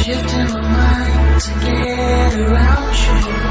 Shifting my mind to get around you.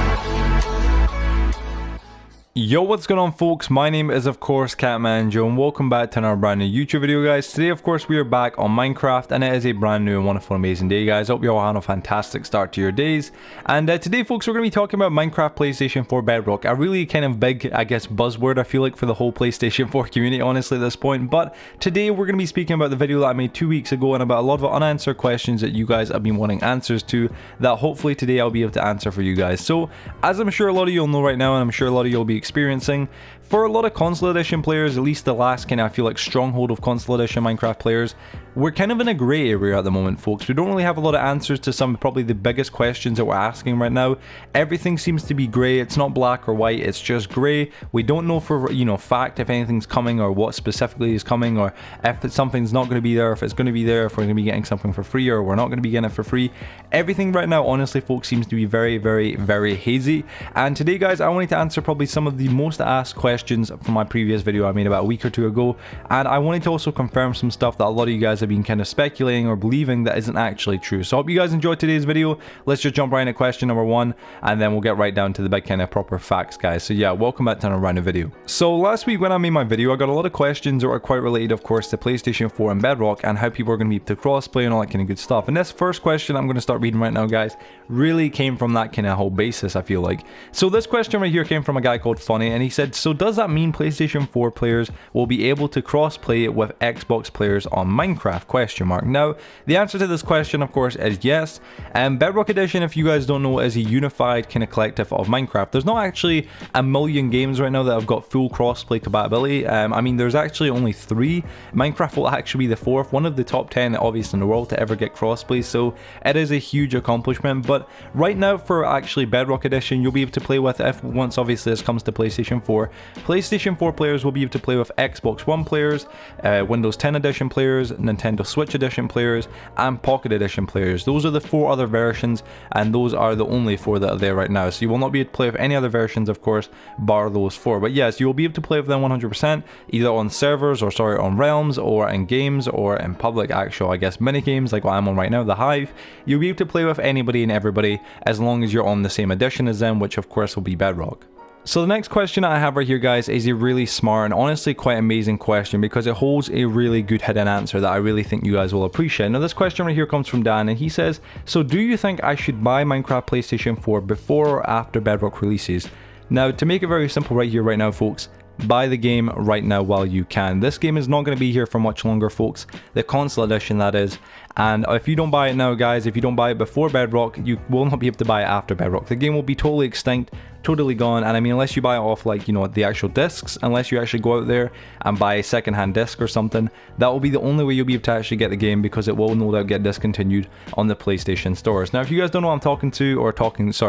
Yo, what's going on folks? My name is of course Catmanjoe and welcome back to another brand new YouTube video, guys. Today of course we are back on Minecraft and it is a brand new and wonderful amazing day, guys. Hope you all had a fantastic start to your days. And today folks we're going to be talking about Minecraft PlayStation 4 Bedrock. A really kind of big, I guess, buzzword I feel like for the whole PlayStation 4 community honestly at this point. But today we're going to be speaking about the video that I made 2 weeks ago and about a lot of unanswered questions that you guys have been wanting answers to that hopefully today I'll be able to answer for you guys. So as I'm sure a lot of you will know right now and I'm sure a lot of you will be experiencing, for a lot of console edition players, at least the last kind of I feel like stronghold of console edition Minecraft players, we're kind of in a grey area at the moment folks. We don't really have a lot of answers to some probably the biggest questions that we're asking right now. Everything seems to be grey. It's not black or white, it's just grey. We don't know for fact if anything's coming or what specifically is coming, or if something's not going to be there, if it's going to be there, if we're going to be getting something for free or we're not going to be getting it for free. Everything right now honestly folks seems to be very hazy. And today guys I wanted to answer probably some of the most asked questions from my previous video I made about a week or two ago, and I wanted to also confirm some stuff that a lot of you guys have been kind of speculating or believing that isn't actually true. So I hope you guys enjoyed today's video. Let's just jump right into question number one and then we'll get right down to the big kind of proper facts, guys. So yeah, welcome back to another random video. So last week when I made my video I got a lot of questions that were quite related of course to PlayStation 4 and Bedrock and how people are going to be able to crossplay and all that kind of good stuff. And this first question I'm going to start reading right now, guys, really came from that kind of whole basis I feel like. So this question right here came from a guy called Funny and he said, so does that mean PlayStation 4 players will be able to cross-play with Xbox players on Minecraft? Now, the answer to this question, of course, is yes. Bedrock Edition, if you guys don't know, is a unified kind of collective of Minecraft. There's not actually a million games right now that have got full cross-play compatibility. I mean, there's actually only 3. Minecraft will actually be the 4th, one of the top 10 obviously in the world to ever get cross-play, so it is a huge accomplishment. But right now for actually Bedrock Edition, you'll be able to play with, if once obviously this comes to PlayStation 4, PlayStation 4 players will be able to play with Xbox One players, Windows 10 Edition players, Nintendo Switch Edition players, and Pocket Edition players. Those are the 4 other versions, and those are the only 4 that are there right now. So you will not be able to play with any other versions, of course, bar those 4. But yes, you will be able to play with them 100%, either on servers, or sorry, on realms, or in games, or in public actual, I guess, mini games like what I'm on right now, the Hive. You'll be able to play with anybody and everybody as long as you're on the same edition as them, which of course will be Bedrock. So the next question I have right here, guys, is a really smart and honestly quite amazing question because it holds a really good hidden answer that I really think you guys will appreciate. Now this question right here comes from Dan and he says, so do you think I should buy Minecraft PlayStation 4 before or after Bedrock releases? Now to make it very simple right here, right now folks, buy the game right now while you can. This game is not going to be here for much longer folks, the console edition that is, and if you don't buy it now guys, if you don't buy it before Bedrock, you will not be able to buy it after Bedrock. The game will be totally extinct, totally gone, and I mean unless you buy it off like the actual discs, unless you actually go out there and buy a second-hand disc or something, that will be the only way you'll be able to actually get the game because it will no doubt get discontinued on the PlayStation stores. Now if you guys don't know what I'm talking to or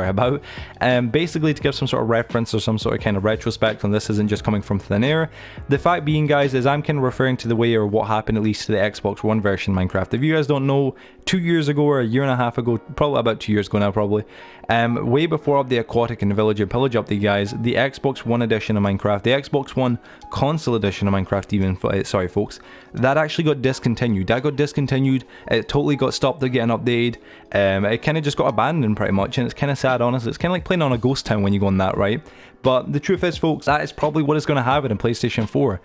about, basically to give some sort of reference or some sort of kind of retrospect on this isn't just coming from thin air, the fact being guys is I'm kind of referring to the way or what happened at least to the Xbox One version Minecraft. If you guys don't know, 2 years ago or a year and a half ago, probably about 2 years ago now probably, way before the Aquatic and the Village and Pillage update guys, the Xbox One edition of Minecraft, the Xbox One console edition of Minecraft even, sorry folks, that actually got discontinued. It totally got stopped at getting updated. It kind of just got abandoned pretty much, and it's kind of sad honestly. It's kind of like playing on a ghost town when you go on that, right? But the truth is folks, that is probably what is going to happen in PlayStation 4.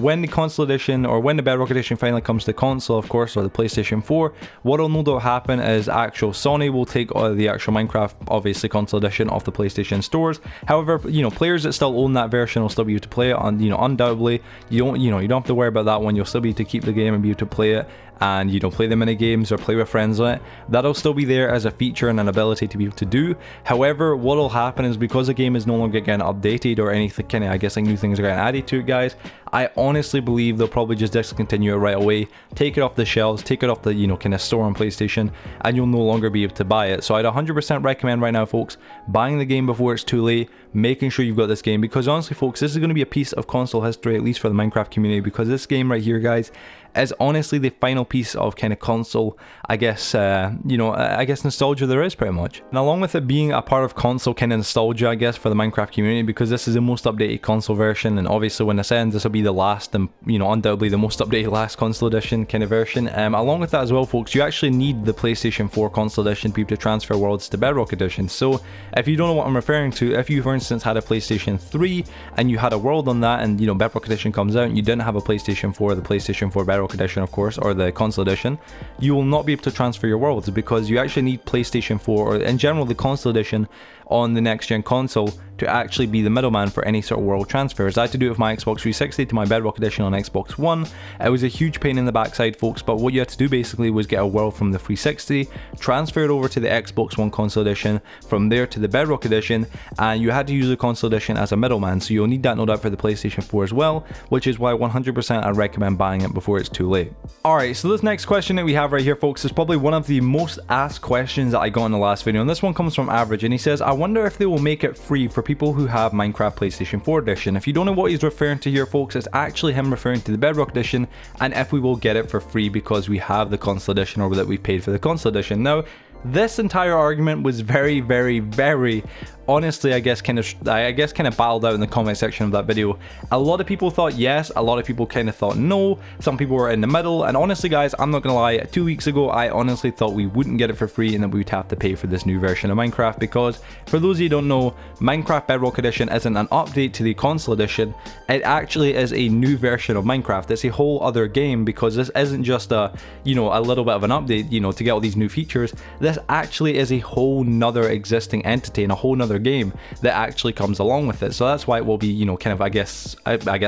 When the console edition or when the Bedrock edition finally comes to console of course, or the PlayStation 4, what will no doubt happen is actual Sony will take the actual Minecraft obviously console edition off the PlayStation stores. However, players that still own that version will still be able to play it on, undoubtedly. You don't have to worry about that one. You'll still be able to keep the game and be able to play it and play the mini games or play with friends on it. That'll still be there as a feature and an ability to be able to do. However, what will happen is because the game is no longer getting updated or anything kind of, I guess, like new things are getting added to it guys, I honestly believe they'll probably just discontinue it right away, take it off the shelves, take it off the kind of store on PlayStation, and you'll no longer be able to buy it. So I'd 100% recommend right now folks buying the game before it's too late, making sure you've got this game, because honestly folks, this is going to be a piece of console history, at least for the Minecraft community, because this game right here guys is honestly the final piece of kind of console, I guess, I guess nostalgia there is pretty much. And along with it being a part of console kind of nostalgia, I guess, for the Minecraft community, because this is the most updated console version, and obviously when this ends, this will be the last and, undoubtedly the most updated last console edition kind of version. Along with that as well, folks, you actually need the PlayStation 4 console edition to be able to transfer worlds to Bedrock Edition. So if you don't know what I'm referring to, if you for instance had a PlayStation 3 and you had a world on that, and Bedrock Edition comes out and you didn't have a PlayStation 4, the PlayStation 4 Bedrock Edition of course, or the console edition, you will not be able to transfer your worlds, because you actually need PlayStation 4, or in general the console edition on the next gen console, to actually be the middleman for any sort of world transfers. I had to do it with my Xbox 360 to my Bedrock Edition on Xbox One. It was a huge pain in the backside, folks, but what you had to do basically was get a world from the 360, transfer it over to the Xbox One console edition, from there to the Bedrock Edition, and you had to use the console edition as a middleman, so you'll need that no doubt for the PlayStation 4 as well, which is why 100% I recommend buying it before it's too late. Alright, so this next question that we have right here, folks, is probably one of the most asked questions that I got in the last video, and this one comes from Average, and he says, I wonder if they will make it free for people who have Minecraft PlayStation 4 edition. If you don't know what he's referring to here, folks, it's actually him referring to the Bedrock edition, and if we will get it for free because we have the console edition, or that we paid for the console edition. Now, this entire argument was very, very, very honestly, I guess kind of battled out in the comment section of that video. A lot of people thought yes, a lot of people kind of thought no, some people were in the middle, and honestly guys, I'm not gonna lie, 2 weeks ago I honestly thought we wouldn't get it for free and that we would have to pay for this new version of Minecraft, because for those of you who don't know, Minecraft Bedrock Edition isn't an update to the console edition, it actually is a new version of Minecraft. It's a whole other game, because this isn't just a little bit of an update to get all these new features. This actually is a whole nother existing entity and a whole nother game that actually comes along with it, so that's why it will be kind of I guess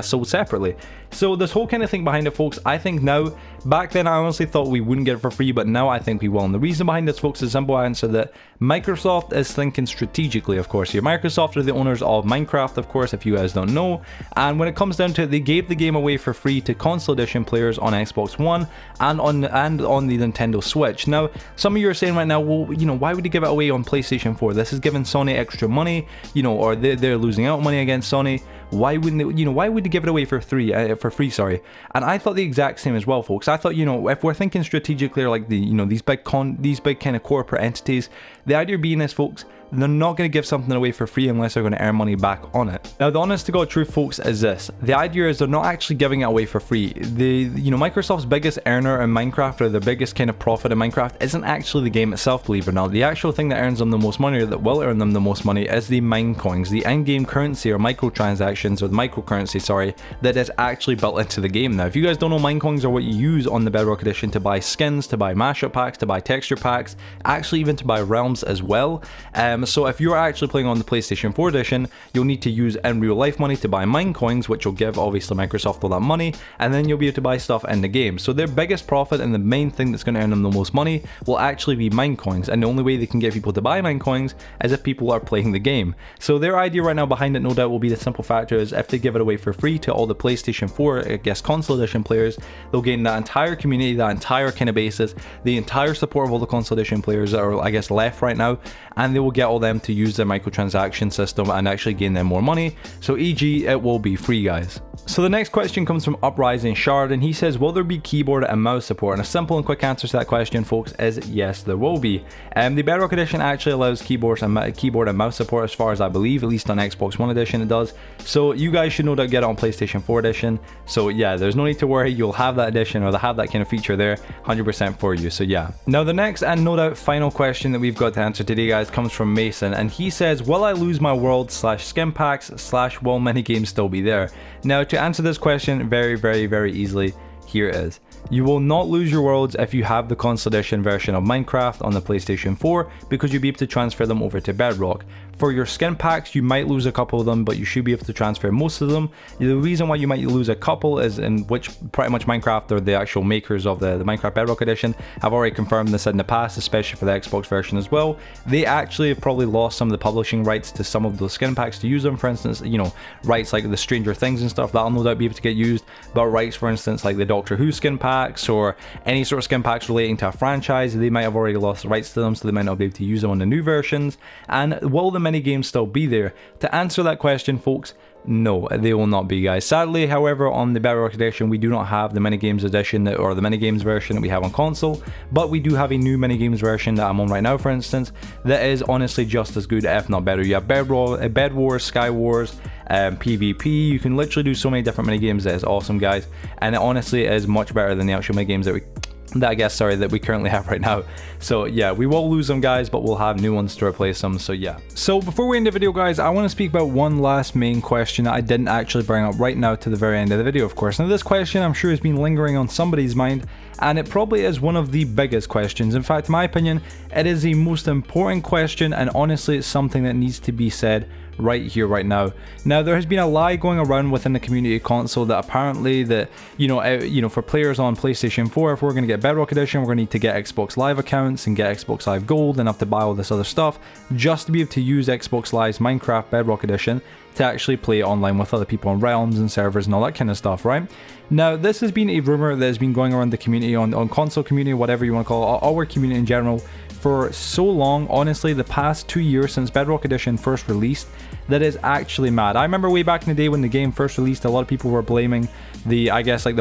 sold separately. So this whole kind of thing behind it, folks, I think now, back then I honestly thought we wouldn't get it for free, but now I think we will. And the reason behind this, folks, is a simple answer that Microsoft is thinking strategically, of course. Here, Microsoft are the owners of Minecraft, of course, if you guys don't know, and when it comes down to it, they gave the game away for free to console edition players on Xbox One and on the Nintendo Switch. Now, some of you are saying right now, well, why would they give it away on PlayStation 4? This is giving Sony extra money, or they're losing out money against Sony. Why wouldn't they, why would they give it away for free, sorry? And I thought the exact same as well, folks. I thought, if we're thinking strategically, like these big kind of corporate entities, the idea being is, folks, they're not going to give something away for free unless they're going to earn money back on it. Now, the honest to God truth, folks, is this. The idea is they're not actually giving it away for free. Microsoft's biggest earner in Minecraft, or the biggest kind of profit in Minecraft, isn't actually the game itself, believe it or not. The actual thing that earns them the most money, or that will earn them the most money, is the mine coins, the in-game currency, or microtransactions, or the microcurrency, sorry, that is actually built into the game. Now, if you guys don't know, mine coins are what you use on the Bedrock Edition to buy skins, to buy mashup packs, to buy texture packs, actually even to buy realms as well. So if you're actually playing on the PlayStation 4 edition, you'll need to use in real life money to buy mine coins, which will give obviously Microsoft all that money, and then you'll be able to buy stuff in the game. So their biggest profit and the main thing that's going to earn them the most money will actually be mine coins, and the only way they can get people to buy mine coins is if people are playing the game. So their idea right now behind it, no doubt, will be the simple factor is if they give it away for free to all the PlayStation 4, I guess, console edition players, they'll gain that entire community, that entire kind of basis, the entire support of all the console edition players that are, I guess, left right now, and they will get all them to use their microtransaction system and actually gain them more money. So e.g. it will be free, guys. So the next question comes from Uprising Shard, and he says, will there be keyboard and mouse support? And a simple and quick answer to that question, folks, is yes, there will be. The Bedrock Edition actually allows keyboard and mouse support, as far as I believe, at least on Xbox One Edition it does. So you guys should no doubt get it on PlayStation 4 Edition. So yeah, there's no need to worry, you'll have that edition, or they'll have that kind of feature there 100% for you. So yeah. Now the next and no doubt final question that we've got to answer today, guys, comes from Mason, and he says, will I lose my world / skin packs / will minigames still be there? Now, to answer this question very, very, very easily, here it is. You will not lose your worlds if you have the console edition version of Minecraft on the PlayStation 4, because you'll be able to transfer them over to Bedrock. For your skin packs, you might lose a couple of them, but you should be able to transfer most of them. The reason why you might lose a couple is in which pretty much Minecraft, or the actual makers of the Minecraft Bedrock Edition, have already confirmed this in the past, especially for the Xbox version as well. They actually have probably lost some of the publishing rights to some of those skin packs to use them. For instance, rights like the Stranger Things and stuff, that'll no doubt be able to get used, but rights, for instance, like the Doctor Who skin packs, or any sort of skin packs relating to a franchise, they might have already lost rights to them, so they might not be able to use them on the new versions. And will the mini games still be there? To answer that question, folks, no, they will not be, guys. Sadly, however, on the Bedrock Edition, we do not have the minigames edition or the minigames version that we have on console, but we do have a new minigames version that I'm on right now, for instance, that is honestly just as good, if not better. You have Bed Wars, Sky Wars, PvP. You can literally do so many different minigames that is awesome, guys, and it honestly is much better than the actual minigames that we currently have right now. So yeah, we will lose them, guys, but we'll have new ones to replace them. So yeah. So before we end the video, guys, I want to speak about one last main question that I didn't actually bring up right now to the very end of the video, of course. Now this question I'm sure has been lingering on somebody's mind, and it probably is one of the biggest questions. In fact, in my opinion, it is the most important question, and honestly it's something that needs to be said right here, right now. Now, there has been a lie going around within the community console that apparently that, for players on PlayStation 4, if we're going to get Bedrock Edition, we're going to need to get Xbox Live accounts and get Xbox Live Gold and have to buy all this other stuff just to be able to use Xbox Live's Minecraft Bedrock Edition to actually play online with other people on realms and servers and all that kind of stuff, right? Now, this has been a rumor that has been going around the community, on console community, whatever you want to call it, our community in general, for so long, honestly, the past 2 years since Bedrock Edition first released, that is actually mad. I remember way back in the day when the game first released, a lot of people were blaming the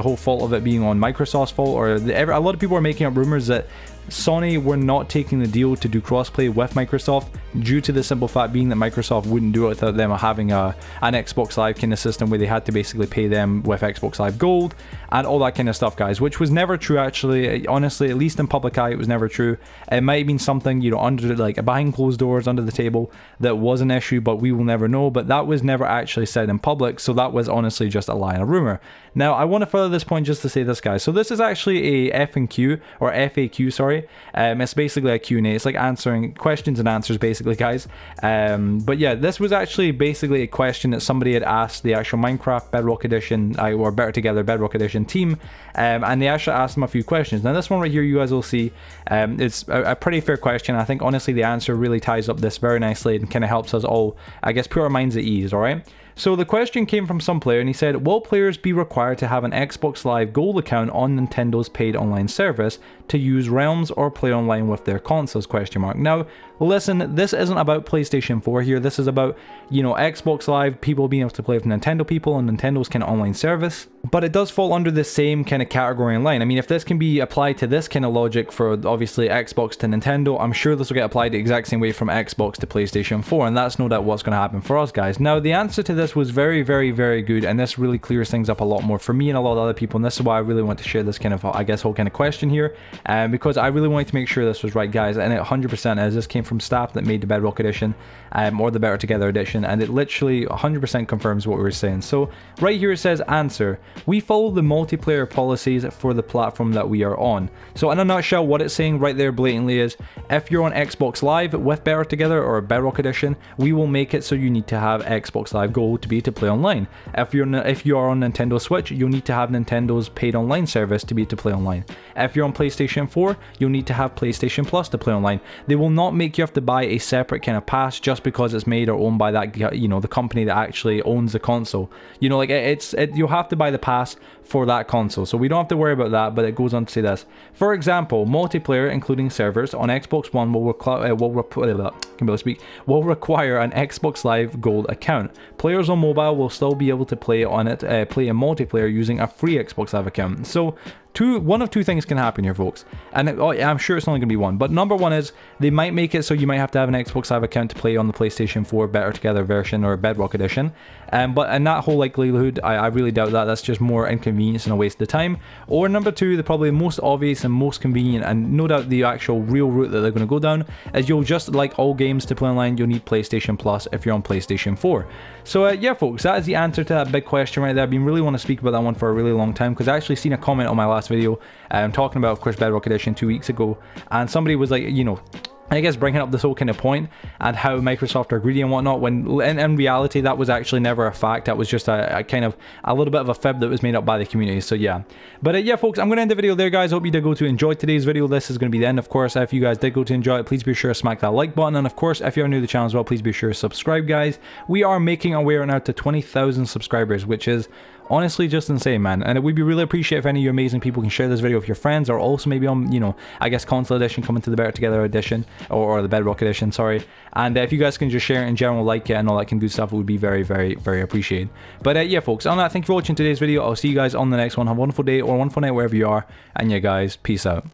whole fault of it being on Microsoft's fault, or a lot of people were making up rumors that Sony were not taking the deal to do crossplay with Microsoft due to the simple fact being that Microsoft wouldn't do it without them having an Xbox Live kind of system where they had to basically pay them with Xbox Live Gold and all that kind of stuff, guys, which was never true, actually. Honestly, at least in public eye, it was never true. It might have been something, under, like, behind closed doors, under the table, that was an issue, but we will never know. But that was never actually said in public, so that was honestly just a lie and a rumor. Now, I want to further this point just to say this, guys. So this is actually a FAQ, sorry. It's basically a Q&A. It's like answering questions and answers, basically, guys. But yeah, this was actually basically a question that somebody had asked the actual Minecraft Bedrock Edition, or Better Together Bedrock Edition team, and they actually asked them a few questions. Now, this one right here, you guys will see, it's a pretty fair question. I think, honestly, the answer really ties up this very nicely and kind of helps us all, I guess, put our minds at ease, all right? So the question came from some player, and he said, will players be required to have an Xbox Live Gold account on Nintendo's paid online service to use Realms or play online with their consoles, ? Now, listen, this isn't about PlayStation 4 here. This is about, Xbox Live, people being able to play with Nintendo people on Nintendo's kind of online service. But it does fall under the same kind of category in line. I mean, if this can be applied to this kind of logic for, obviously, Xbox to Nintendo, I'm sure this will get applied the exact same way from Xbox to PlayStation 4, and that's no doubt what's going to happen for us, guys. Now, the answer to this was very, very, very good, and this really clears things up a lot more for me and a lot of other people, and this is why I really want to share this kind of, I guess, whole kind of question here, because I really wanted to make sure this was right, guys, and it 100% is. This came from staff that made the Bedrock Edition, or the Better Together Edition, and it literally 100% confirms what we were saying. So, right here it says, answer, we follow the multiplayer policies for the platform that we are on. So, in a nutshell, what it's saying right there blatantly is, if you're on Xbox Live with Better Together or Bedrock Edition, we will make it so you need to have Xbox Live Gold to be able to play online. If you are on Nintendo Switch, you'll need to have Nintendo's paid online service to be able to play online. If you're on PlayStation 4, you'll need to have PlayStation Plus to play online. They will not make you have to buy a separate kind of pass just because it's made or owned by that, the company that actually owns the console. You'll have to buy the pass for that console, so we don't have to worry about that. But it goes on to say this: for example, multiplayer including servers on Xbox One will require an Xbox Live Gold account. Players on mobile will still be able to play on it, play in multiplayer using a free Xbox Live account. So one of two things can happen here, folks, and I'm sure it's only going to be one, but number one is they might make it so you might have to have an Xbox Live account to play on the PlayStation 4 Better Together version or Bedrock Edition, but in that whole likelihood, I really doubt that. That's just more inconvenience and a waste of time. Or number two, the probably most obvious and most convenient, and no doubt the actual real route that they're going to go down, is you'll just, like all games to play online, you'll need PlayStation Plus if you're on PlayStation 4. So yeah, folks, that is the answer to that big question right there. I've been really want to speak about that one for a really long time, because I actually seen a comment on my last video talking about, of course, Bedrock Edition 2 weeks ago, and somebody was like, I guess bringing up this whole kind of point and how Microsoft are greedy and whatnot, when in reality that was actually never a fact. That was just a kind of a little bit of a fib that was made up by the community. So yeah, but yeah, folks, I'm going to end the video there, guys. Hope you did go to enjoy today's video. This is going to be the end, of course. If you guys did go to enjoy it, please be sure to smack that like button, and of course, if you're new to the channel as well, please be sure to subscribe, guys. We are making our way right now to 20,000 subscribers, which is, honestly just insane, man. And it would be really appreciated if any of you amazing people can share this video with your friends, or also maybe on, you know, I guess console edition coming to the Better Together edition, or the Bedrock edition, sorry. And if you guys can just share it in general, like it and all that kind of good stuff, it would be very, very, very appreciated. But yeah, folks, on that, thank you for watching today's video. I'll see you guys on the next one. Have a wonderful day or a wonderful night wherever you are, and yeah, guys, peace out.